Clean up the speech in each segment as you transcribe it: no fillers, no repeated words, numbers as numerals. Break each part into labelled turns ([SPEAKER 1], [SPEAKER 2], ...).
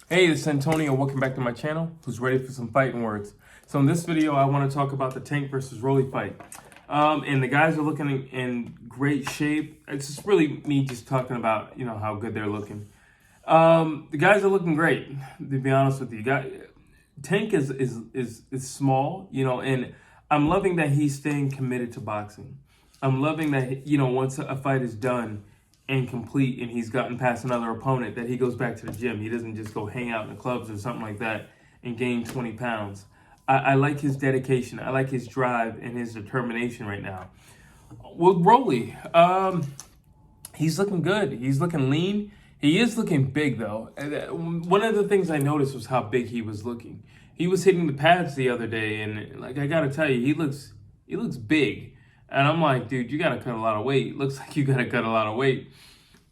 [SPEAKER 1] Hey, it's Antonio. Welcome back to my channel. Who's ready for some fighting words? So in this video, I want to talk about the Tank versus Rolly fight. And the guys are looking in great shape. It's just really me just talking about how good they're looking. The guys are looking great. To be honest with you, Tank is small, and I'm loving that he's staying committed to boxing. I'm loving that once a fight is done and complete and he's gotten past another opponent, that he goes back to the gym. He doesn't just go hang out in the clubs or something like that and gain 20 pounds. I like his dedication. I like his drive and his determination right now. With Rolly, he's looking good. He's looking lean. He is looking big, though. One of the things I noticed was how big he was looking. He was hitting the pads the other day, and I gotta tell you, he looks big. And I'm like, dude, you gotta cut a lot of weight. Looks like you gotta cut a lot of weight.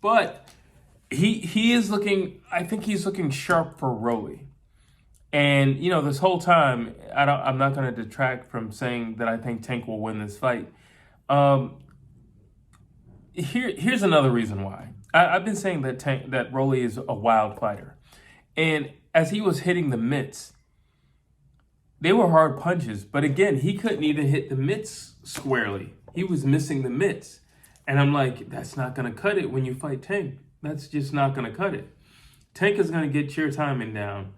[SPEAKER 1] But he is looking. I think he's looking sharp for Rolly. And this whole time, I'm not gonna detract from saying that I think Tank will win this fight. Here's another reason why. I've been saying that Rolly is a wild fighter, and as he was hitting the mitts, they were hard punches. But again, he couldn't even hit the mitts squarely. He was missing the mitts, and I'm like, that's not gonna cut it when you fight Tank. That's just not gonna cut it. Tank is gonna get your timing down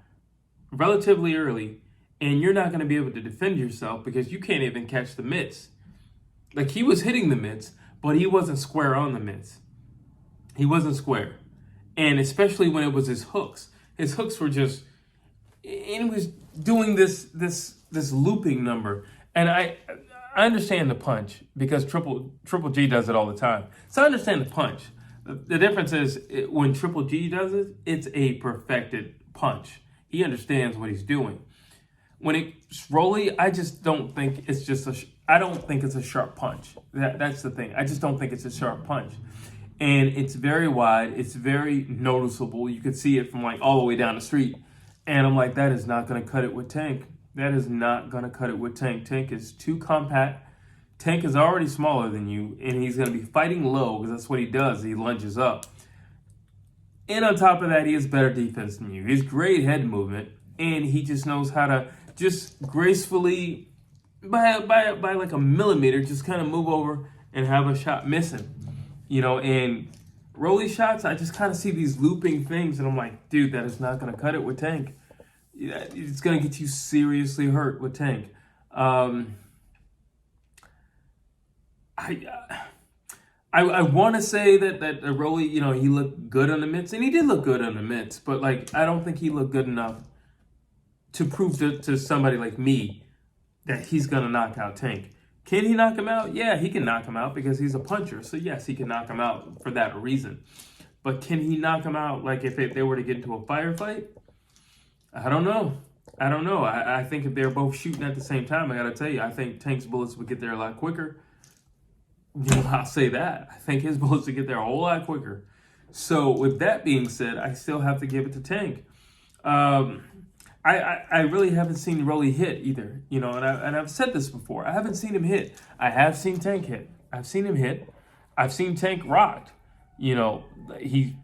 [SPEAKER 1] relatively early, and you're not gonna be able to defend yourself because you can't even catch the mitts. Like, he was hitting the mitts, but he wasn't square on the mitts. He wasn't square. And especially when it was his hooks. His hooks were just, and he was doing this looping number. And I understand the punch because Triple G does it all the time. So I understand the punch. The difference is when Triple G does it, it's a perfected punch. He understands what he's doing. When it's Rolly, I just don't think it's I don't think it's a sharp punch. That's the thing. I just don't think it's a sharp punch. And it's very wide. It's very noticeable. You can see it from like all the way down the street. And I'm like, that is not going to cut it with Tank. That is not going to cut it with Tank. Tank is too compact. Tank is already smaller than you. And he's going to be fighting low because that's what he does. He lunges up. And on top of that, he has better defense than you. He has great head movement. And he just knows how to just gracefully, by like a millimeter, just kind of move over and have a shot missing. And Rolly shots, I just kind of see these looping things, and I'm like, dude, that is not going to cut it with Tank. It's going to get you seriously hurt with Tank. I want to say that Rolly, he looked good on the mitts, and he did look good on the mitts, but like, I don't think he looked good enough to prove to somebody like me that he's going to knock out Tank. Can he knock him out? Yeah, he can knock him out because he's a puncher. So yes, he can knock him out for that reason. But can he knock him out like if they were to get into a firefight? I don't know. I think if they're both shooting at the same time, I got to tell you, I think Tank's bullets would get there a lot quicker. I'll say that. I think his bullets would get there a whole lot quicker. So with that being said, I still have to give it to Tank. I really haven't seen Rolly hit either, and I've said this before. I haven't seen him hit. I have seen Tank hit. I've seen him hit. I've seen Tank rocked. He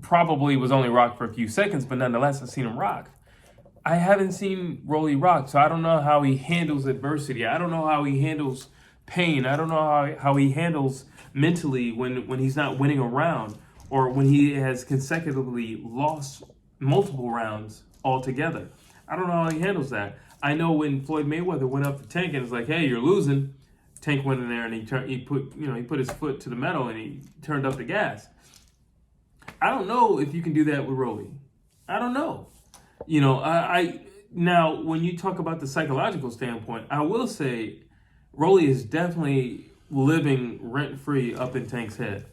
[SPEAKER 1] probably was only rocked for a few seconds, but nonetheless, I've seen him rocked. I haven't seen Rolly rocked, so I don't know how he handles adversity. I don't know how he handles pain. I don't know how he handles mentally when he's not winning a round or when he has consecutively lost multiple rounds altogether. I don't know how he handles that. I know when Floyd Mayweather went up to Tank and was like, "Hey, you're losing," Tank went in there and he put his foot to the metal and he turned up the gas. I don't know if you can do that with Rolly. I don't know. I now when you talk about the psychological standpoint, I will say Rolly is definitely living rent-free up in Tank's head.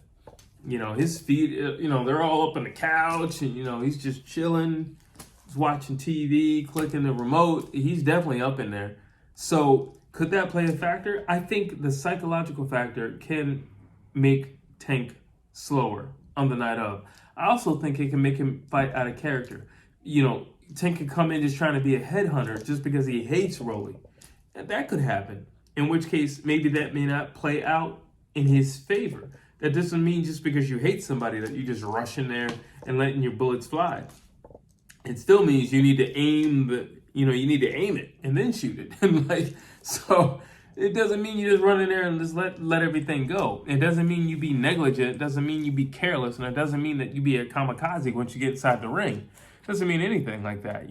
[SPEAKER 1] His feet, they're all up on the couch and he's just chilling. Watching TV, clicking the remote. He's definitely up in there. So could that play a factor? I think the psychological factor can make Tank slower on the night of. I also think it can make him fight out of character. Tank could come in just trying to be a headhunter just because he hates Rolly. That could happen. In which case, maybe that may not play out in his favor. That doesn't mean just because you hate somebody that you just rush in there and letting your bullets fly. it still means you need to aim you need to aim it and then shoot it. And so it doesn't mean you just run in there and just let everything go. It doesn't mean you be negligent. It doesn't mean you be careless. And it doesn't mean that you be a kamikaze once you get inside the ring. It doesn't mean anything like that.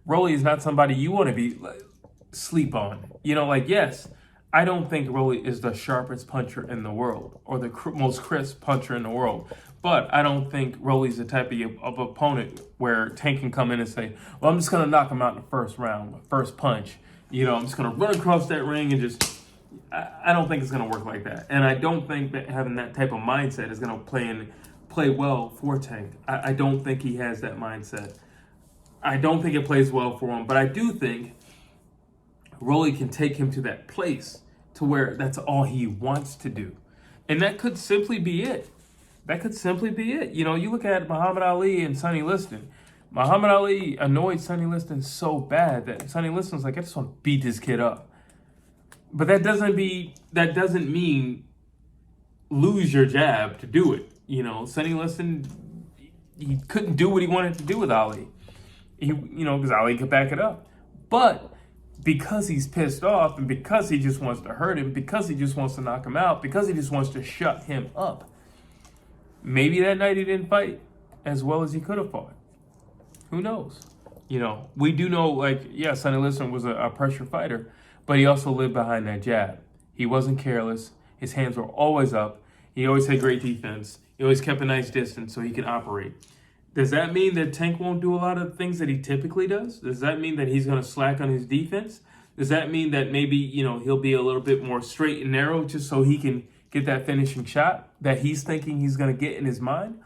[SPEAKER 1] Rolly is not somebody you want to be sleep on. Yes, I don't think Rolly is the sharpest puncher in the world or the most crisp puncher in the world. But I don't think Rolly's the type of opponent where Tank can come in and say, well, I'm just going to knock him out in the first round, first punch. I'm just going to run across that ring and just... I don't think it's going to work like that. And I don't think that having that type of mindset is going to play well for Tank. I don't think he has that mindset. I don't think it plays well for him. But I do think Rolly can take him to that place to where that's all he wants to do. And that could simply be it. You look at Muhammad Ali and Sonny Liston. Muhammad Ali annoyed Sonny Liston so bad that Sonny Liston's like, I just want to beat this kid up. But that doesn't mean lose your jab to do it. Sonny Liston, he couldn't do what he wanted to do with Ali. Because Ali could back it up. But because he's pissed off and because he just wants to hurt him, because he just wants to knock him out, because he just wants to shut him up, maybe that night he didn't fight as well as he could have fought. Who knows? We do know, Sonny Liston was a pressure fighter, but he also lived behind that jab. He wasn't careless. His hands were always up. He always had great defense. He always kept a nice distance so he could operate. Does that mean that Tank won't do a lot of things that he typically does? Does that mean that he's going to slack on his defense? Does that mean that maybe, he'll be a little bit more straight and narrow just so he can get that finishing shot that he's thinking he's going to get in his mind?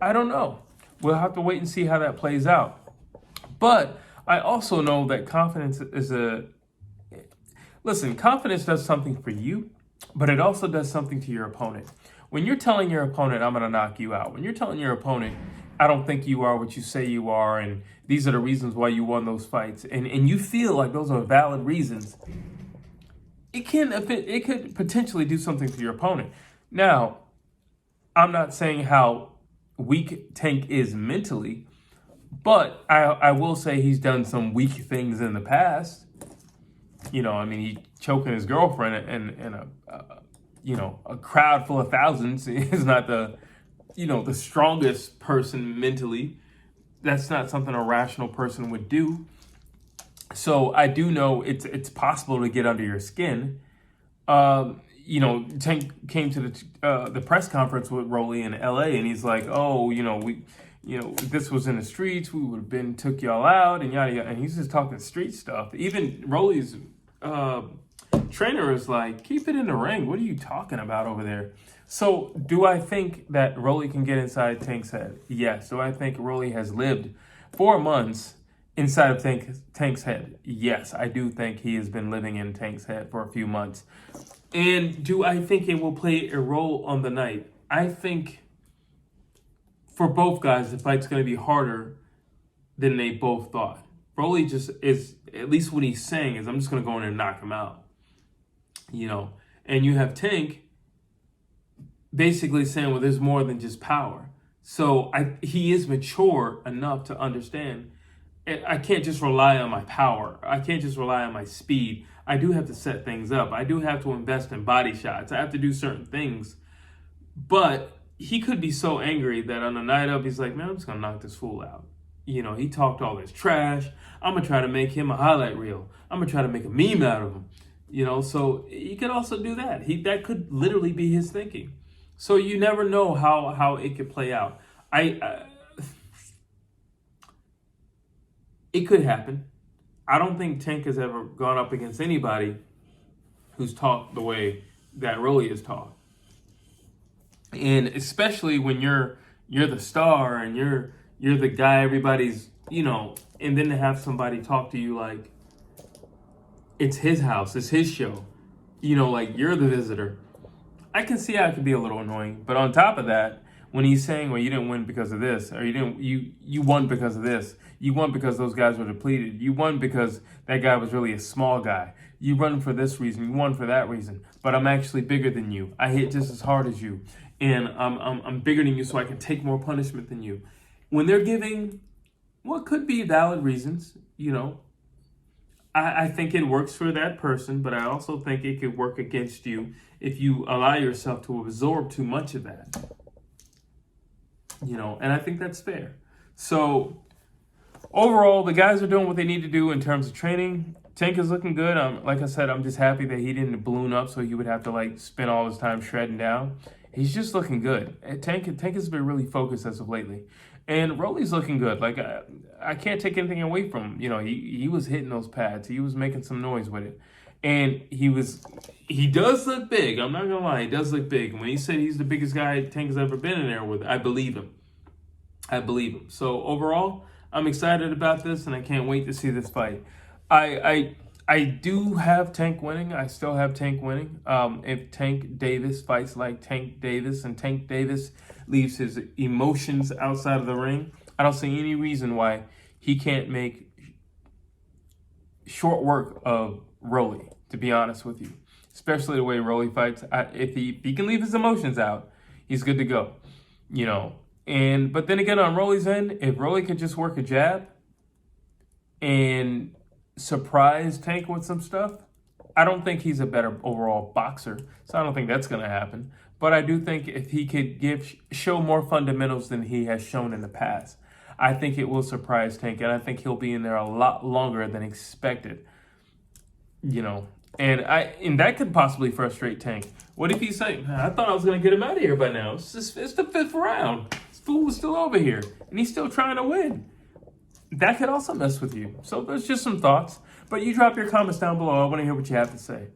[SPEAKER 1] I don't know. We'll have to wait and see how that plays out. But I also know that confidence confidence does something for you, but it also does something to your opponent. When you're telling your opponent, I'm going to knock you out, when you're telling your opponent, I don't think you are what you say you are, and these are the reasons why you won those fights, and you feel like those are valid reasons, it could potentially do something to your opponent. Now, I'm not saying how weak Tank is mentally, but I will say he's done some weak things in the past. He choking his girlfriend in a crowd full of thousands is not the strongest person mentally. That's not something a rational person would do. So I do know it's possible to get under your skin. Tank came to the press conference with Rolly in LA, and he's like, if this was in the streets, we would have took y'all out, and yada yada. And he's just talking street stuff. Even Rolly's trainer is like, keep it in the ring. What are you talking about over there? So do I think that Rolly can get inside Tank's head? Yes. Do I think Rolly has lived 4 months inside of Tank's head? Yes, I do think he has been living in Tank's head for a few months. And do I think it will play a role on the night? I think for both guys, the fight's going to be harder than they both thought. Rolly just is, at least what he's saying is, I'm just going to go in and knock him out. And you have Tank basically saying, well, there's more than just power. So he is mature enough to understand, I can't just rely on my power. I can't just rely on my speed. I do have to set things up. I do have to invest in body shots. I have to do certain things. But he could be so angry that on the night of, he's like, man, I'm just going to knock this fool out. He talked all this trash. I'm going to try to make him a highlight reel. I'm going to try to make a meme out of him. So he could also do that. That could literally be his thinking. So you never know how it could play out. It could happen. I don't think Tank has ever gone up against anybody who's talked the way that Rolly has talked. And especially when you're the star and you're the guy everybody's, and then to have somebody talk to you like it's his house, it's his show, like you're the visitor. I can see how it could be a little annoying. But on top of that, when he's saying, well, you didn't win because of this, or you won because of this, you won because those guys were depleted, you won because that guy was really a small guy, you run for this reason, you won for that reason, but I'm actually bigger than you, I hit just as hard as you, and I'm bigger than you so I can take more punishment than you. when they're giving what could be valid reasons, I think it works for that person, but I also think it could work against you if you allow yourself to absorb too much of that. And I think that's fair. So overall, the guys are doing what they need to do in terms of training. Tank is looking good. Like I said, I'm just happy that he didn't balloon up so he would have to spend all his time shredding down. He's just looking good. Tank has been really focused as of lately. And Rolly's looking good. I can't take anything away from him. He was hitting those pads. He was making some noise with it. And he does look big. I'm not going to lie. He does look big. When he said he's the biggest guy Tank has ever been in there with, I believe him. So overall, I'm excited about this, and I can't wait to see this fight. I do have Tank winning. I still have Tank winning. If Tank Davis fights like Tank Davis and Tank Davis leaves his emotions outside of the ring, I don't see any reason why he can't make short work of Rolly, to be honest with you. Especially the way Rolly fights. If he can leave his emotions out, he's good to go. But then again, on Rolly's end, if Rolly could just work a jab and surprise Tank with some stuff, I don't think he's a better overall boxer, so I don't think that's going to happen. But I do think if he could show more fundamentals than he has shown in the past, I think it will surprise Tank, and I think he'll be in there a lot longer than expected. And that could possibly frustrate Tank. What if he's saying, I thought I was going to get him out of here by now. It's the 5th round. This fool was still over here, and he's still trying to win. That could also mess with you. So there's just some thoughts. But you drop your comments down below. I want to hear what you have to say.